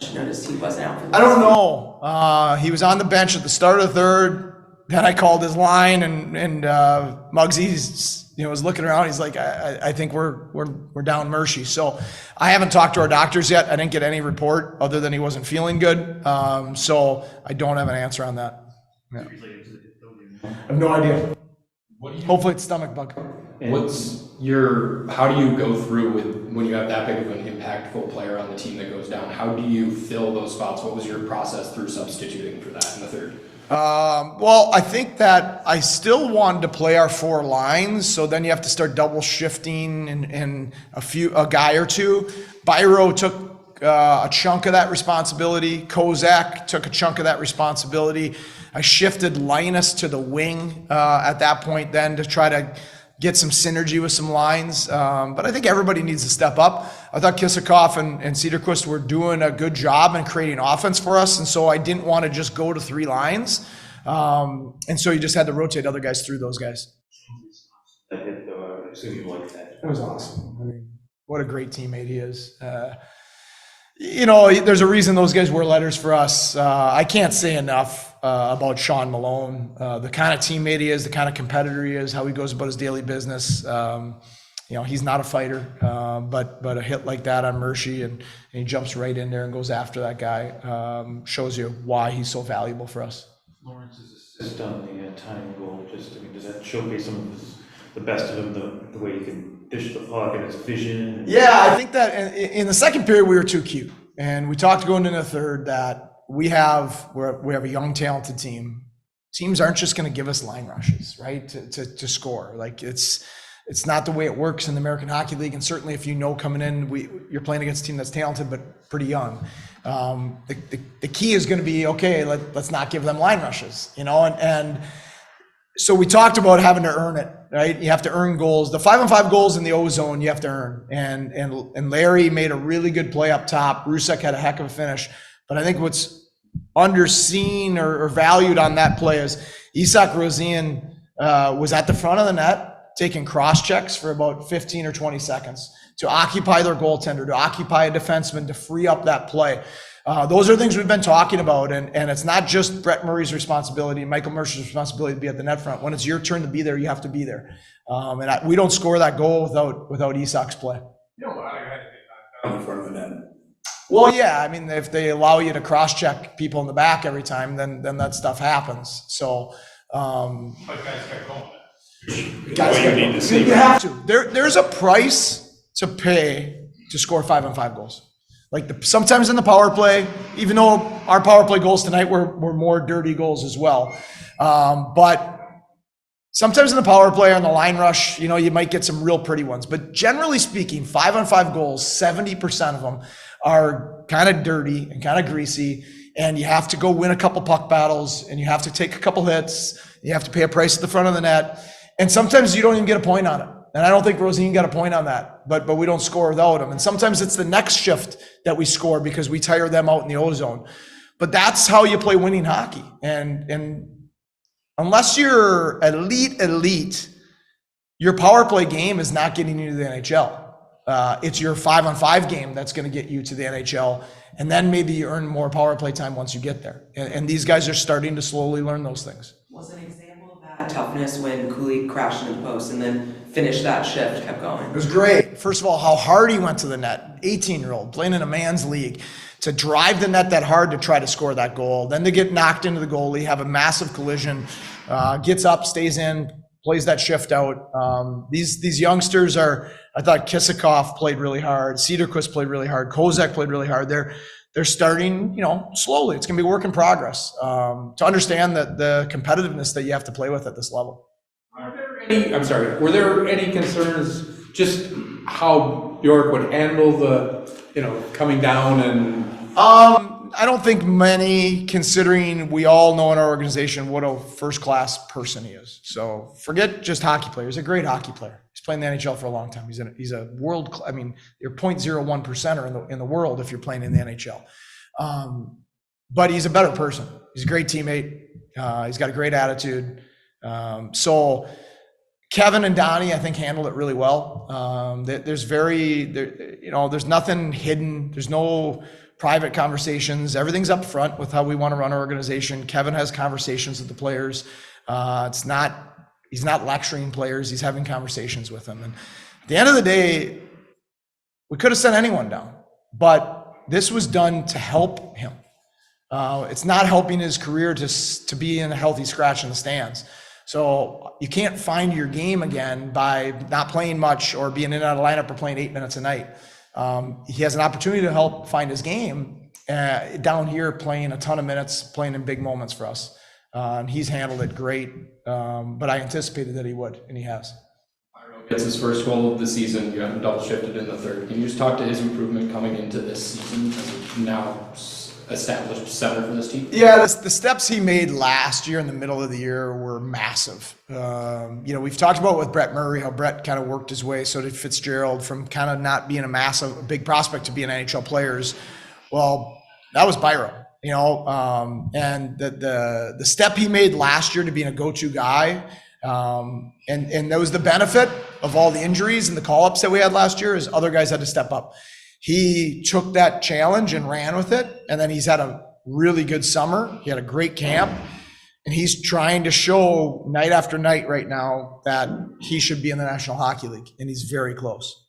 I noticed he wasn't out for this. I don't know. He was on the bench at the start of the third. Then I called his line, and Muggsy, was looking around. He's like, I think we're down Mercy. So I haven't talked to our doctors yet. I didn't get any report other than he wasn't feeling good. So I don't have an answer on that. Yeah. I have no idea. Hopefully it's stomach bug. How do you go through when you have that big of an impactful player on the team that goes down? How do you fill those spots? What was your process through substituting for that in the third? Well, I think that I still wanted to play our four lines, so then you have to start double shifting in a guy or two. Byro took a chunk of that responsibility. Kozak took a chunk of that responsibility. I shifted Linus to the wing at that point then to try to get some synergy with some lines. But I think everybody needs to step up. I thought Kissakoff and Cedarquist were doing a good job in creating offense for us. And so I didn't want to just go to three lines. And so you just had to rotate other guys through those guys. I assume you liked that. It was awesome. I mean, what a great teammate he is. There's a reason those guys wear letters for us. I can't say enough about Sean Malone, the kind of teammate he is, the kind of competitor he is, how he goes about his daily business. He's not a fighter, but a hit like that on Mercy and he jumps right in there and goes after that guy shows you why he's so valuable for us. Lawrence's assist on the tying goal, does that showcase some of the best of him, the way he can dish the puck and his vision? Yeah, I think that in the second period we were too cute, and we talked going into the third that we have a young, talented team. Teams aren't just going to give us line rushes, right? To score. Like it's not the way it works in the American Hockey League. And certainly if coming in, you're playing against a team that's talented but pretty young. The key is going to be, okay, let's not give them line rushes, and so we talked about having to earn it, right? You have to earn goals. The 5-on-5 goals in the O zone, you have to earn. And Larry made a really good play up top. Rusek had a heck of a finish. But I think what's underseen or valued on that play is Isak Rosian was at the front of the net taking cross checks for about 15 or 20 seconds to occupy their goaltender, to occupy a defenseman, to free up that play. Those are things we've been talking about, and it's not just Brett Murray's responsibility and Michael Mercer's responsibility to be at the net front. When it's your turn to be there, you have to be there. We don't score that goal without Isak's play. On the front of the net. Well, yeah, I mean, if they allow you to cross-check people in the back every time, then that stuff happens. So, But guys kept going. You have to. There's a price to pay to score 5-on-5 goals. Like sometimes in the power play, even though our power play goals tonight were more dirty goals as well, but sometimes in the power play or in the line rush, you might get some real pretty ones. But generally speaking, 5-on-5 goals, 70% of them are kind of dirty and kind of greasy, and you have to go win a couple puck battles, and you have to take a couple hits, you have to pay a price at the front of the net, and sometimes you don't even get a point on it. And I don't think Rosine got a point on that, but we don't score without him. And sometimes it's the next shift that we score because we tire them out in the O-zone. But that's how you play winning hockey. And unless you're elite, your power play game is not getting you to the NHL. It's your 5-on-5 game that's going to get you to the NHL. And then maybe you earn more power play time once you get there. And these guys are starting to slowly learn those things. Was an example of that toughness when Cooley crashed into the post and then finished that shift, kept going? It was great. First of all, how hard he went to the net. 18-year-old playing in a man's league to drive the net that hard to try to score that goal. Then to get knocked into the goalie, have a massive collision, gets up, stays in, plays that shift out. These youngsters I thought Kissakoff played really hard. Cedarquist played really hard. Kozak played really hard. They're starting, slowly. It's going to be a work in progress to understand that the competitiveness that you have to play with at this level. Were there any concerns just how York would handle the, coming down and? I don't think many, considering we all know in our organization what a first-class person he is. So forget just hockey player. He's a great hockey player. He's playing the NHL for a long time. He's a world. I mean, you're 0.01%er in the world if you're playing in the NHL. But he's a better person. He's a great teammate. He's got a great attitude. So Kevin and Donnie, I think, handled it really well. There's nothing hidden. There's no private conversations. Everything's up front with how we want to run our organization. Kevin has conversations with the players. He's not lecturing players. He's having conversations with them. And at the end of the day, we could have sent anyone down, but this was done to help him. It's not helping his career to be in a healthy scratch in the stands. So you can't find your game again by not playing much or being in and out of lineup or playing 8 minutes a night. He has an opportunity to help find his game down here, playing a ton of minutes, playing in big moments for us. And he's handled it great, but I anticipated that he would, and he has. Gets his first goal of the season. You have him double shifted in the third. Can you just talk to his improvement coming into this season as a now established center for this team? Yeah, the steps he made last year in the middle of the year were massive. We've talked about with Brett Murray, how Brett kind of worked his way. So did Fitzgerald, from kind of not being a big prospect to being NHL players. Well, that was Byron, and the step he made last year to being a go-to guy. And that was the benefit of all the injuries and the call-ups that we had last year, is other guys had to step up. He took that challenge and ran with it, and then he's had a really good summer. He had a great camp, and he's trying to show night after night right now that he should be in the National Hockey League, and he's very close.